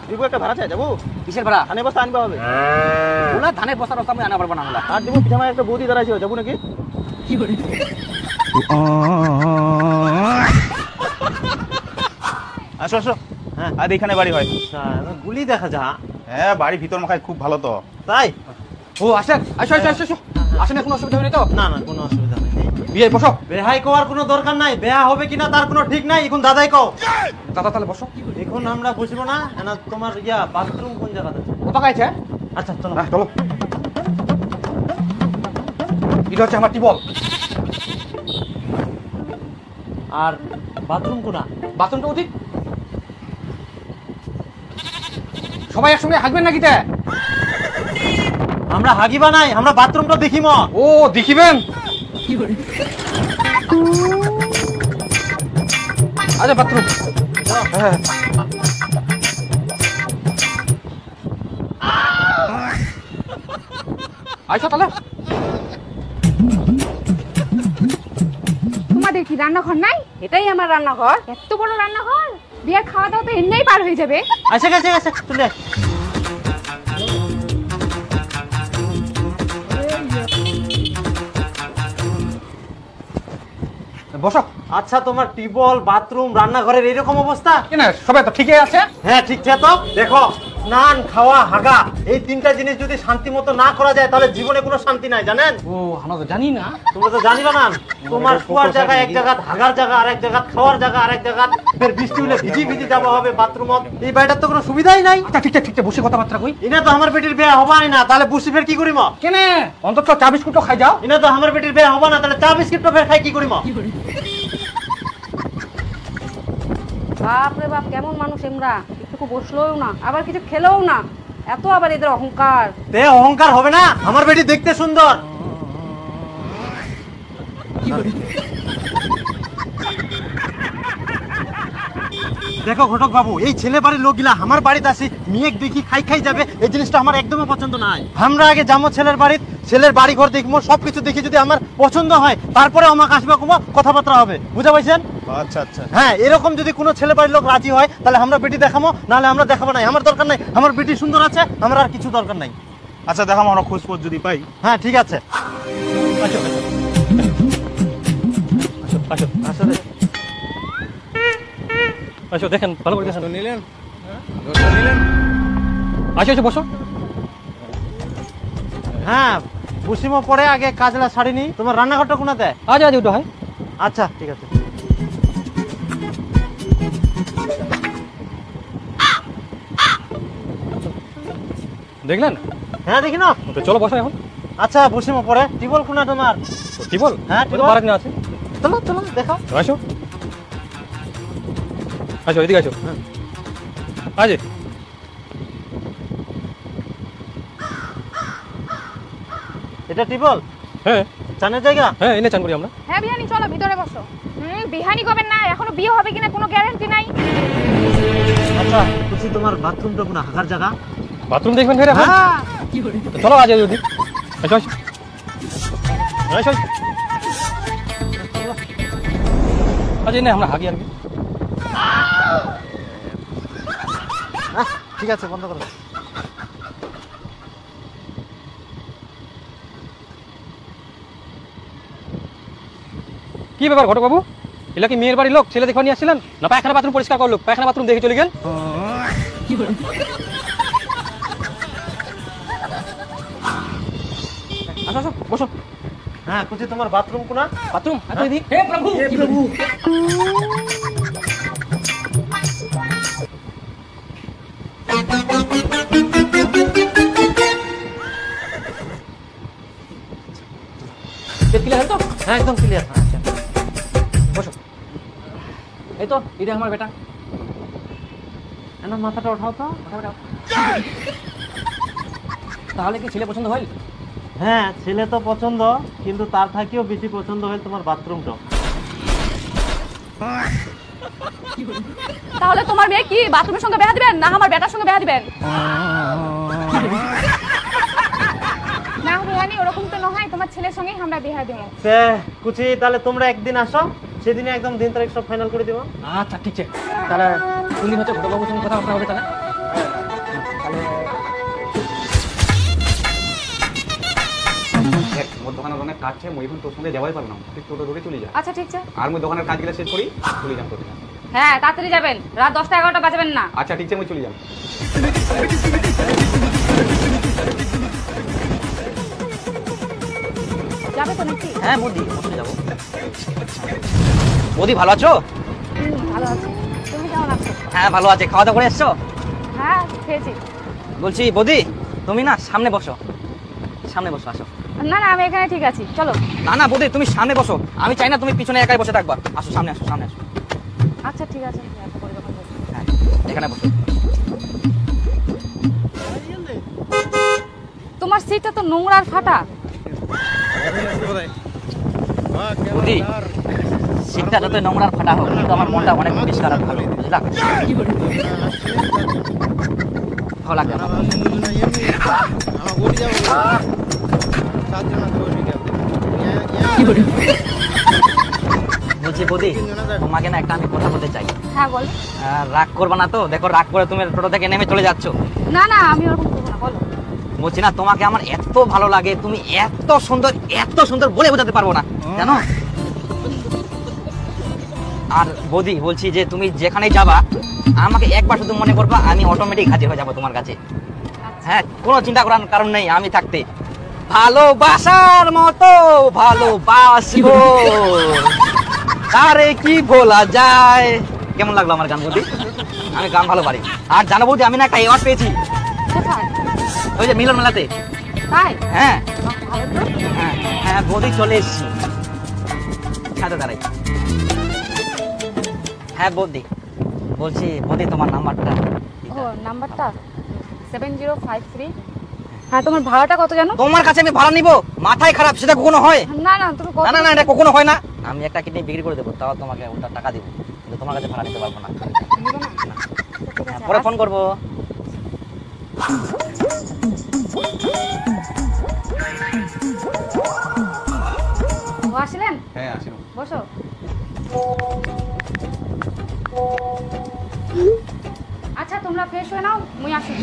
দিব একটা ভাড়া চাই যাবো। কিসের ভাড়া? ধানের বস্তা আনবা হবে। ওলা ধানের বস্তা রস্তা আমি আনা পারবো না ওলা। আর দিব পিছনে একটা বৌদি দাঁড়াইছে যাবো নাকি? কি করে? আসো আসো। হ্যাঁ আর এখানে বাড়ি হয়। আচ্ছা গুলি দেখা যা। হ্যাঁ বাড়ি ভিতর মাখায় খুব ভালো তো। তাই? ও আসেন, আসো আসো আসো আসো। আসেন, কোনো অসুবিধা নেই তো? না না কোনো অসুবিধা নেই। বিয়ে বসো। বেহাই কোয়ার কোনো দরকার নাই, বেহা হবে কিনা তার কোনো ঠিক নাই। এখন দাদাই কও। দাদা তাহলে বসো। এখন আমরা বসবো না, না তোমার ইয়া বাথরুম কোন জায়গাতে? কোথা গাইছে? আচ্ছা চলো। হ্যাঁ চলো। এটা হচ্ছে আমার টিবল। আর বাথরুম কোনা? বাথরুমটা অধিক। সবাই একসঙ্গে হাঁকবেন নাকি তে? আমরা হাগিবা নাই, আমরা বাথরুমটা দেখিম। ও দেখিবেন? আরে বাথরুম। হ্যাঁ আইসো তাহলে। তোমাদের কি রান্নাঘর নাই? এটাই আমার রান্নাঘর। এত বড় রান্নাঘর, বিয়ার খাওয়া দাওয়া তো এমনিই পার হয়ে যাবে। আচ্ছা গেছে গেছে চলে। বসো। আচ্ছা তোমার টিবল বাথরুম রান্নাঘরের এরকম অবস্থা? কেন সবাই তো ঠিকই আছে? হ্যাঁ ঠিক আছে। তো দেখো স্নান খাওয়া হাগা এই তিনটা জিনিস যদি শান্তি মতো না করা যায় তাহলে জীবনে কোনো শান্তি নাই জানেন? ও আমরা তো জানি না। তোমরা তো জানিবা না, তোমার শোয়ার জায়গা এক জায়গা, হাগার জায়গা আরেক জায়গা, খাওয়ার জায়গা আরেক জায়গা, ফের বৃষ্টি হলে ভিজি ভিজি যাওয়া হবে বাথরুমত। এই বাড়িটার তো কোনো সুবিধাই নাই। আচ্ছা ঠিক আছে বসে কথাবার্তা কই। ইনা তো আমার বেটির বিয়ে হবাই না, তাহলে বসি ফের কি করিম? কেন অন্তত চা বিস্কুটও খাই যাও। ইনা তো আমার বেটির বিয়ে হবা না, তাহলে চা বিস্কিট ফের খাই কি করিম? বাপরে বাপ, কেমন মানুষ এমরা! একটু বসলোও না, আবার কিছু খেলেও না। এত আবার এদের অহংকার। তে অহংকার হবে না? আমার বেটি দেখতে সুন্দর। দেখো ঘটক বাবু, এই ছেলে বাড়ির লোকগুলা আমার বাড়িতে আসি মেয়ে দেখি খাই খাই যাবে, এই জিনিসটা আমার একদমই পছন্দ নাই। আমরা আগে যাবো ছেলের বাড়ি, ছেলের বাড়ি ঘর দেখবো, সবকিছু দেখি যদি আমার পছন্দ হয় তারপরে আমাকে আসবে কোনো কথাবার্তা হবে, বুঝা পাইছেন? আচ্ছা আচ্ছা। হ্যাঁ এরকম যদি কোনো ছেলে বাড়ির লোক রাজি হয় তাহলে আমরা বেটি দেখাবো, নাহলে আমরা দেখাবো নাই। আমার দরকার নাই, আমার বেটি সুন্দর আছে, আমার আর কিছু দরকার নাই। আচ্ছা দেখাম আমরা খোঁজ খোঁজ যদি পাই। হ্যাঁ ঠিক আছে। আসো আসো আসলে আসো দেখেন ভালো করে দেখেন। নিলেন? আসো আসো বসো। হ্যাঁ বসিমো পরে আগে কাজলা শাড়ি নি। তোমার রান্নাঘরটা কোনাতে? আজ আজ ওটা হয়। আচ্ছা ঠিক আছে। দেখলেন? হ্যাঁ দেখি না। তো চলো বসো এখন। আচ্ছা বসিমো পরে। টিবল কোনা তোমার? কি বল? হ্যাঁ, ওই তো বারাক না আছে। চলো চলো দেখো। আসো আসো এদিকে আসো। আজ এটা টিবল? হ্যাঁ চানের জায়গা? হ্যাঁ এনে চান করি আমরা। হ্যাঁ বিহানি, চলো ভিতরে বসো। বিহানি করবেন না, এখনো বিয়ে হবে কিনা কোনো গ্যারান্টি নাই। আচ্ছা বলছি তোমার বাথরুমটা কোনা, হাগার জায়গা? বাথরুম দেখবেন ফের এখন? হ্যাঁ তো চলো আজ যদি আসো আসো আসো আজ এনে আমরা হাগি আর কি। ঠিক আছে বন্ধ করো। কি ব্যাপার ঘটক বাবু, এলা কি মেয়ের বাড়ির লোক ছেলে দেখে নিয়ে আসছিলেন না পায়খানা বাথরুম পরিষ্কার করলো? পায়খানা বাথরুম দেখে চলে গেল। আসো আসো বসো। হ্যাঁ বলছি তোমার বাথরুম কোনা? বাথরুম এদিক। হে প্রভু হে প্রভু। ক্লিয়ার তো? হ্যাঁ একদম ক্লিয়ার। আচ্ছা বসো। এই তো এটা আমার বেটা। না মাথাটা ওঠাও তো। তাহলে কি ছেলে পছন্দ হয়? হ্যাঁ ছেলে তো পছন্দ, কিন্তু তার থেকেও বেশি পছন্দ হয় তোমার বাথরুমটা। তাহলে তোমার মেয়ে কি বাথরুমের সঙ্গে বেহা দিবেন না আমার বেটার সঙ্গে বেহা দিবেন? না বিহানি, ওরকম তো নয়, তোমার ছেলের সঙ্গেই আমরা বিহা দেব। কুচি তাহলে তোমরা একদিন আসো, সেদিনে একদম দিন তারিখ সব ফাইনাল করে দেবো। আচ্ছা ঠিক আছে। তাহলে কোন দিন হচ্ছে ঘটক বাবুর সঙ্গে কথা হবে তাহলে? দেখ মোর দোকানের অনেক কাজ আছে, মই এখন তোর সঙ্গে যাওয়াই পারলাম, তুই টোটো ধরে চলে যা। আচ্ছা ঠিক আছে। আর মই দোকানের কাজগুলো শেষ করি চলে যাম তোর কাছে। হ্যাঁ তাড়াতাড়ি যাবেন, রাত 10টা 11টা বাজবেন না। আচ্ছা ঠিক আছে, মই চলে যাম। যাবে তো নাকি? হ্যাঁ বৌদি, অবশ্যই যাবো। বৌদি ভালো আছো? ভালো আছি, তুমি কেমন আছো? হ্যাঁ ভালো আছে। খাওয়া দাওয়া করে এসছো? হ্যাঁ খেয়েছি। বলছি বৌদি, তুমি না সামনে বসো, সামনে বসো, আসো। না না আমি এখানে ঠিক আছি, চলো। না না বৌদি, তুমি সামনে বসো, আমি চাই না তুমি পিছনে একাই বসে থাকবা। আসো সামনে, আসো সামনে আসো। আচ্ছা ঠিক আছে, এত করে যখন বলছো। হ্যাঁ এখানে বসো। তোমার সিটটা তো নোংরা আর ফাটা। বৌদি, সিটটা যতই নোংরার ফাটা হোক, কিন্তু আমার মনটা অনেক পরিষ্কার আর ভালো, বুঝলা? ভালো লাগে আমার। বলছি বৌদি, তোমাকে না একটা আমি কথা বলতে চাই। হ্যাঁ বলো। রাগ করবা না তো? দেখো রাগ করে তুমি টোটো থেকে নেমে চলে যাচ্ছ। না না আমি ওরকম করবো না, বলো। বলছি না, তোমাকে আমার এত ভালো লাগে, তুমি এত সুন্দর বলে বোঝাতে পারবো না, জানো? আর বৌদি বলছি যে তুমি যেখানেই যাবা আমাকে একবার শুধু মনে করবা, আমি অটোমেটিক হাজির হয়ে যাবো তোমার কাছে। হ্যাঁ, কোনো চিন্তা করার কারণ নেই আমি থাকতে। ভালোবাসার মতো ভালোবাসবো, আরে কি বলা যায়। কেমন লাগলো আমার গান বৌদি? আমি গান ভালো পারি। আর জানো বৌদি, আমি না একটা অ্যাওয়ার্ড পেয়েছি কোথায়? ওই যে মিলন মেলাতে। তাই? হ্যাঁ ভালো তো। হ্যাঁ হ্যাঁ বৌদি, চলে এসছি। সাথে দাঁড়াই। হ্যাঁ বৌদি, বলছি বৌদি তোমার নাম্বারটা। ও নাম্বারটা 7053। হ্যাঁ তোমার ভাড়াটা কত জানো? তোমার কাছে আমি ভাড়া নিব? মাথায় খারাপ, সেটা কখনো হয়? না না তুমি কত? না না না, এটা কখনো হয় না। আমি একটা কিডনি বিক্রি করে দেবো, তাও তোমাকে ওটা টাকা দিব, কিন্তু তোমার কাছে ভাড়া নিতে পারবো না। নিবো না? ঠিক হ্যাঁ, আছে, পরে ফোন করবো। ও আসলেন? হ্যাঁ আসিলাম। বসো। আচ্ছা তোমরা ফ্রেশ হয়ে নাও, মুই আসি।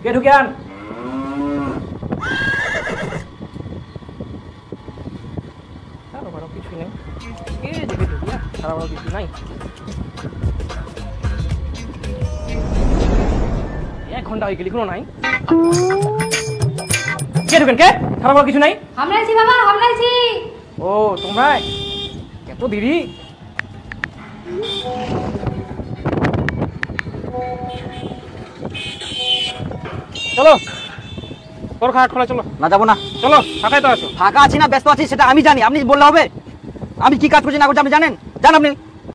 কে ঢুকিয়ান? কিছু নেই, খারাপ কিছু নাই। 1 ঘন্টা হয়ে গেলি, কোনো নাই। কে ঢুকেন? কে? খারাপ কিছু নাই। হামলাইছি বাবা, হামলাইছি। ও তোমরা এত দেরি? চলো তোর খাট খোলা, চলো। না যাবো না। চলো, ফাঁকাই তো আছো। ফাঁকা আছি না ব্যস্ত আছি সেটা আমি জানি, আপনি বললে হবে? আমি কি কাজ করছি না করছি আপনি জানেন? জান আপনি?